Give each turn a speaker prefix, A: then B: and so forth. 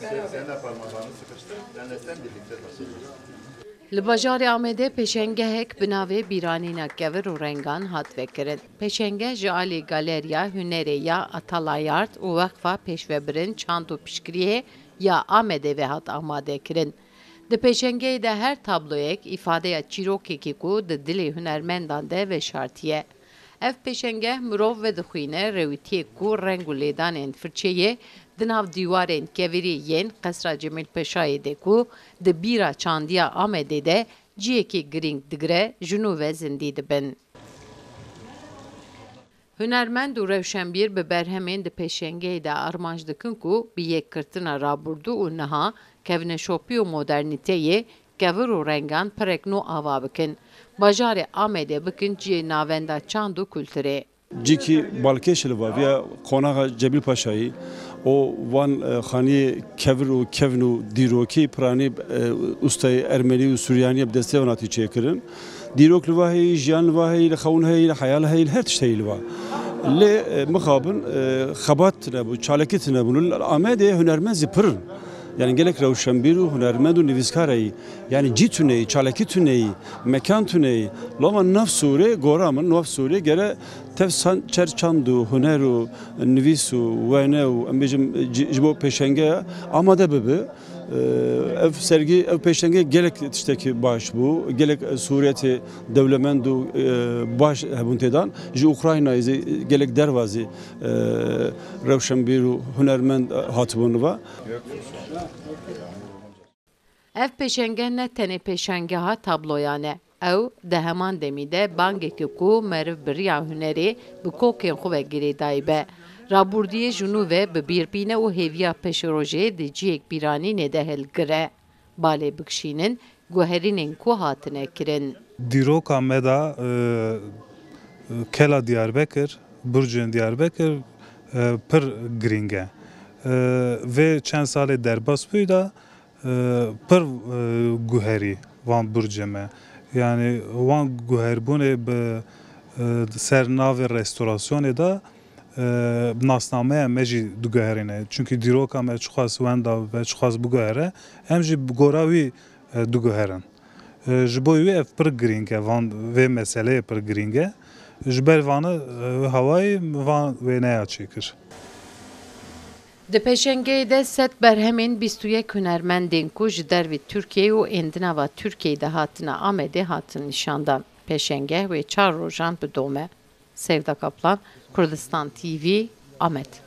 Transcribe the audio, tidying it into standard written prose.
A: Sen de parmaklarını sıkıştır. Ben de sen birlikte taşıyacağız.
B: Li bajarê Amedê pêşengehek bi navê Bîranîna Kevir û Rengan hat vekirin. Pêşengeh ji alî Galeriya Hunerê ya Atalayart û Wexfa Pêşvebirin çand û piştgiriyê ya Amedê ve hat amadekirin. Di pêşengehê de her tabloyek îfadeya çîrokekî ku di dilê hunermendan de veşartiye. Ev pêşengeh mirov vedixwîne rewîtiyê ku reng û lêdanên firçeyê di nav dîwarên kevirî yên Qesra Cemîlpaşayê de ku di bîra çandiya Amedê de ciyekî girîng digire jinû ve zindî dibin. Hunermend û rewşenbîr bi berhemên di pêşengehê de armanc dikin ku bi yêkkirtina rabûrdû û niha kevneşopî û modernîteyê kevir û rengan pirek nû ava bikin. Bajarê Amedê bikin ciyê navenda çand û kulturê.
C: Ciki Balkêşê vaviya Konaxa Cemîlpaşayê o van xaniyê kevir û kevn û dîrokî piranî ustayê Ermenî û Suryanî bi destê wan hatî çêkirin. Dîrok li va heye, jiyan li va heye, li xewin heye, li heyal heye, her tişt heye li va. Lê mixabin xebat tune bû, çalekî tune bûn. Amedê hunermend zî pirin. Yani gelek rewşenbîr û hunermend û nivîskareyî. Yani cî tuneyî, çalekî tuneyî, mekan tuneyî. Loma nav sûrê gora min, nav sûrê gere tev çerçand û huner û nivîs û wene û em bêjim ji bo pêşengeya amade bibe. Ev sergî, ev pêşengê gelek tiştekî baş bû. Gelek Sûriyetê dewlemend û baş hebûn têdan. Ji Ukraynayê gelek dervazî rewşenbîr û hunermend hatibûn va.
B: Ev pêşengeh ne tenê pêşengeha tabloyane. Ew di heman demî de bangekî ku meriv biriya hunerê bi kokên xwe ve girê dayibe. Rabûrdiyê jinû ve bi bîrbîne û hêviya pêşerojê di ciyek bîranînê de hilgire. Balê bikişînin guherînên ku hatine kirin.
D: Dîroka me da Kela Diyarbekir, Burcên Diyarbekir pir girîng e. Vê çend salê derbas bûyî da pir guherî van burcê me. Yani wan guherbûnê bi ser navê restorasyonê da nasnameya me jî diguherîne. Çünkü dîroka me çixwaz wenda ve çixwaz biguhere, em jî bi gora wî diguherin. Ji bo wê ev pir girîng e, van vê meseleyê pir girîng e. Ji ber vanê hewayê van wê neya çêkir.
B: Di pêşengehê de sed berhemên 21 hunermendên ku ji dervê Tirkiyeyê û ên di nava Tirkiyeyê de hatine Amedê hatin nîşandan. Pêşengeh wê 4 rojan bi dome. Sevda Kaplan, Kurdistan TV, Amed.